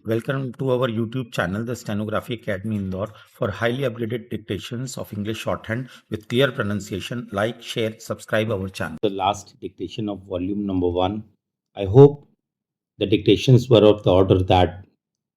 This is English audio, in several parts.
Welcome to our YouTube channel, the Stenography Academy Indore, for highly upgraded dictations of English shorthand with clear pronunciation. Like, share, subscribe our channel. The last dictation of volume number 1. I hope the dictations were of the order that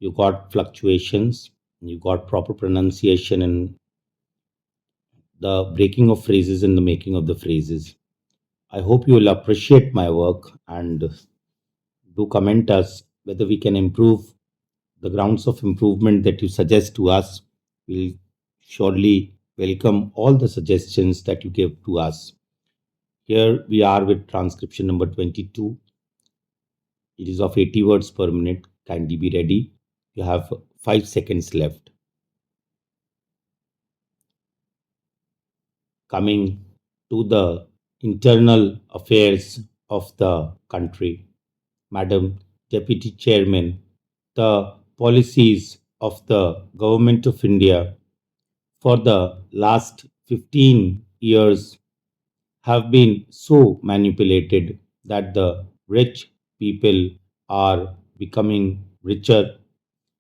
you got fluctuations, you got proper pronunciation, and the breaking of phrases and the making of the phrases. I hope you will appreciate my work and do comment us whether we can improve the grounds of improvement that you suggest to us. We'll surely welcome all the suggestions that you give to us. Here we are with transcription number 22. It is of 80 words per minute. Kindly be ready. You have 5 seconds left. Coming to the internal affairs of the country. Madam Deputy Chairman, the policies of the Government of India for the last 15 years have been so manipulated that the rich people are becoming richer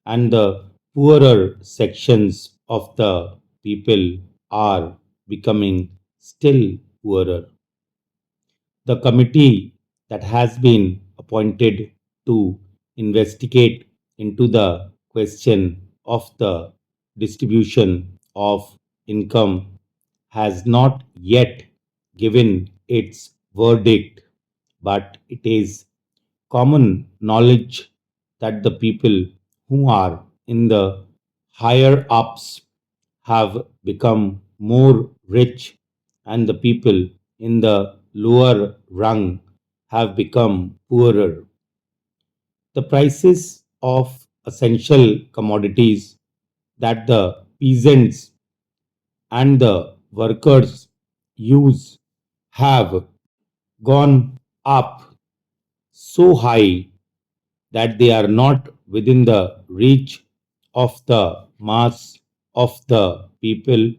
and the poorer sections of the people are becoming still poorer. The committee that has been appointed to investigate into the question of the distribution of income has not yet given its verdict, but it is common knowledge that the people who are in the higher ups have become more rich and the people in the lower rung have become poorer. The prices of essential commodities that the peasants and the workers use have gone up so high that they are not within the reach of the mass of the people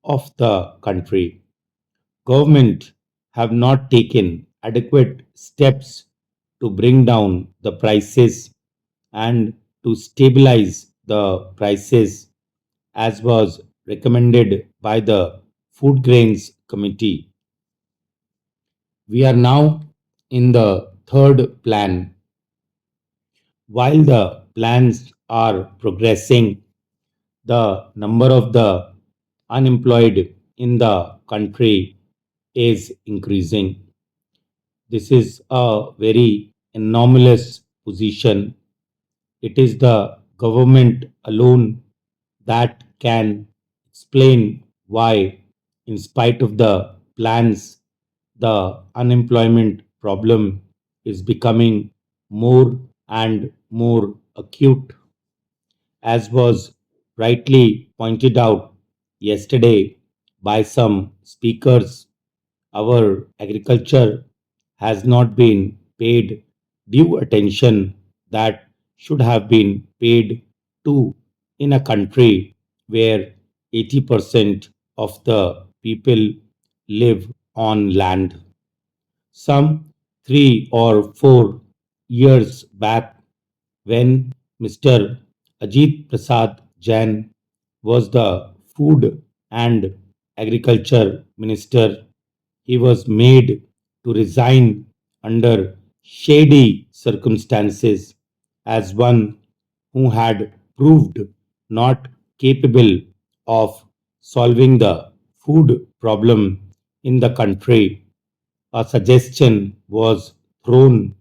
of the country. Government have not taken adequate steps to bring down the prices and to stabilize the prices as was recommended by the Food Grains Committee. We are now in the third plan. While the plans are progressing, the number of the unemployed in the country is increasing. This is a very anomalous position. It is the government alone that can explain why, in spite of the plans, the unemployment problem is becoming more and more acute. As was rightly pointed out yesterday by some speakers, our agriculture has not been paid due attention that should have been paid to in a country where 80% of the people live on land. Some 3 or 4 years back, when Mr. Ajit Prasad Jain was the food and agriculture minister, he was made to resign under shady circumstances as one who had proved not capable of solving the food problem in the country. A suggestion was thrown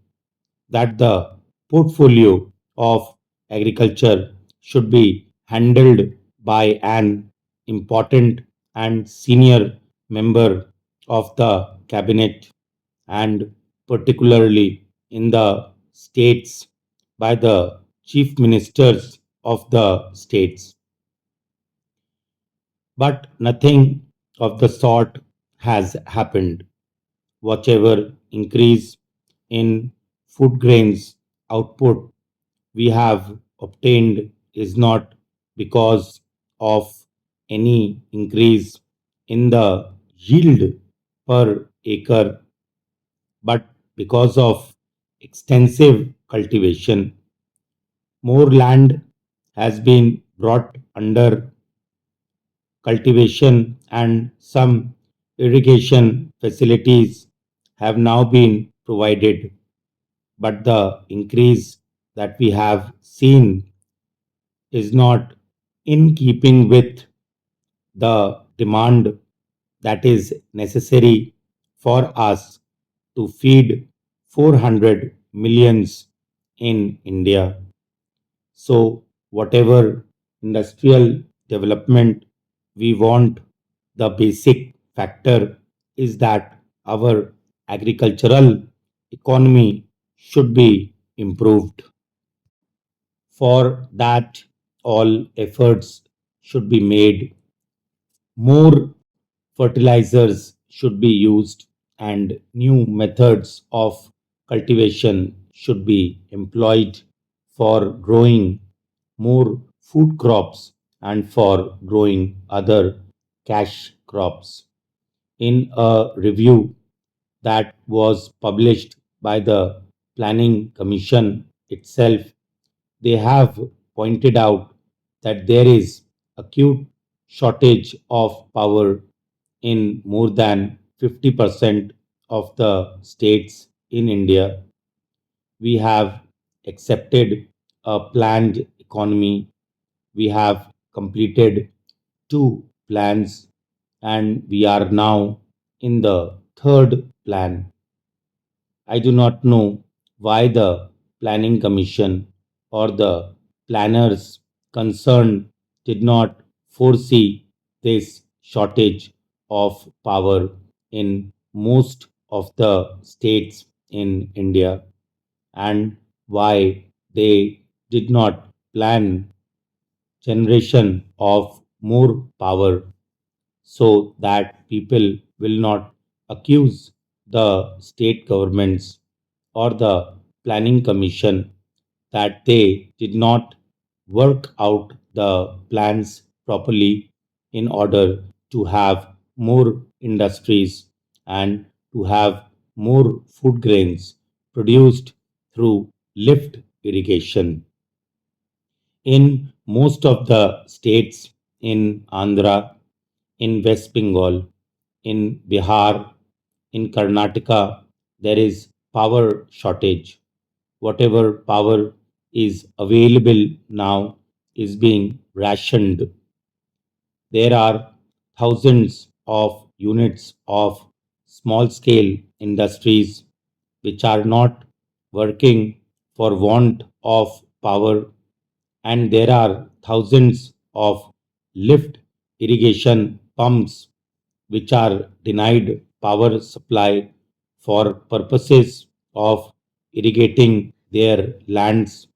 that the portfolio of agriculture should be handled by an important and senior member of the cabinet, and particularly in the states by the chief ministers of the states. But nothing of the sort has happened. Whatever increase in food grains output we have obtained is not because of any increase in the yield per acre, but because of extensive cultivation. More land has been brought under cultivation, and some irrigation facilities have now been provided. But the increase that we have seen is not in keeping with the demand that is necessary for us to feed 400 millions in India. So, whatever industrial development we want, the basic factor is that our agricultural economy should be improved. For that, all efforts should be made. More fertilizers should be used, and new methods of cultivation should be employed for growing more food crops and for growing other cash crops. In a review that was published by the Planning Commission itself, they have pointed out that there is acute shortage of power in more than 50% of the states in India. We have accepted a planned economy. We have completed two plans, and we are now in the third plan. I do not know why the Planning Commission or the planners concerned did not foresee this shortage of power in most of the states in India, and why they did not plan generation of more power so that people will not accuse the state governments or the planning commission that they did not work out the plans properly in order to have more industries and to have more food grains produced through lift irrigation. In most of the states in Andhra, in West Bengal, in Bihar, in Karnataka, there is power shortage. Whatever power is available now is being rationed. There are thousands of units of small scale industries which are not working for want of power, and there are thousands of lift irrigation pumps which are denied power supply for purposes of irrigating their lands.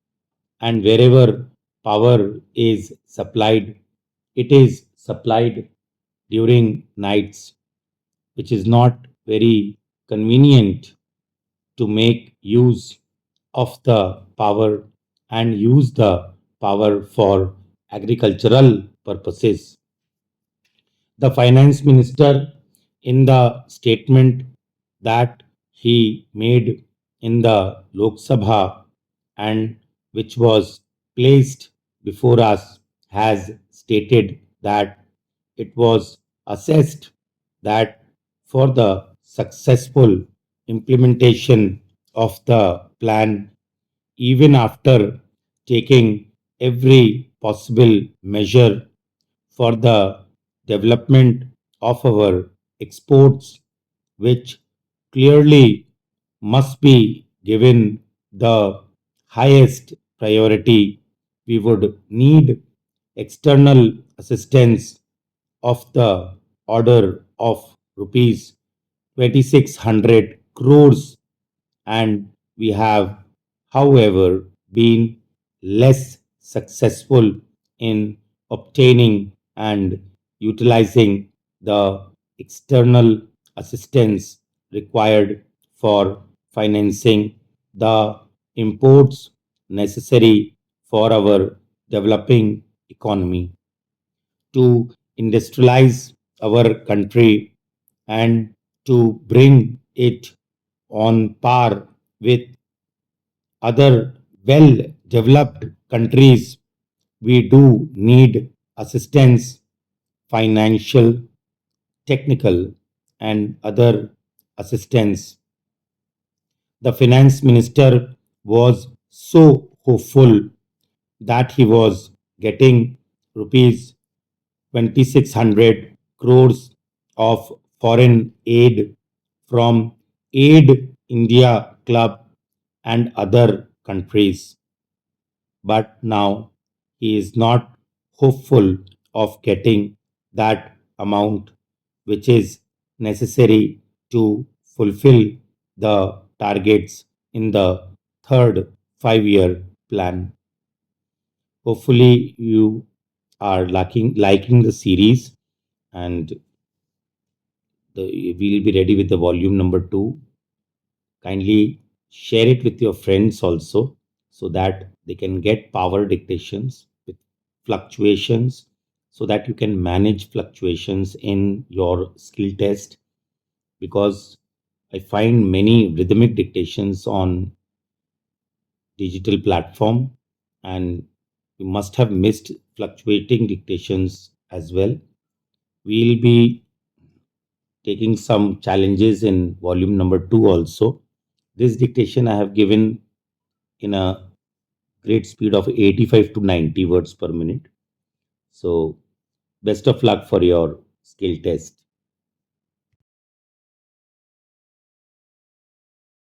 And wherever power is supplied, it is supplied during nights, which is not very convenient to make use of the power and use the power for agricultural purposes. The finance minister, in the statement that he made in the Lok Sabha and which was placed before us, has stated that it was assessed that for the successful implementation of the plan, even after taking every possible measure for the development of our exports, which clearly must be given the highest priority. We would need external assistance of the order of rupees 2600 crores, and we have, however, been less successful in obtaining and utilizing the external assistance required for financing the imports necessary for our developing economy. To industrialize our country and to bring it on par with other well developed countries, we do need assistance, financial, technical, and other assistance. The finance minister was so hopeful that he was getting rupees 2600 crores of foreign aid from Aid India Club and other countries. But now he is not hopeful of getting that amount which is necessary to fulfill the targets in the third 5 year plan. Hopefully, you are liking the series, and we'll be ready with the volume number 2. Kindly share it with your friends also so that they can get power dictations with fluctuations so that you can manage fluctuations in your skill test, because I find many rhythmic dictations on digital platform, and you must have missed fluctuating dictations as well. We'll be taking some challenges in volume number 2 also. This dictation I have given in a great speed of 85 to 90 words per minute. So, best of luck for your skill test.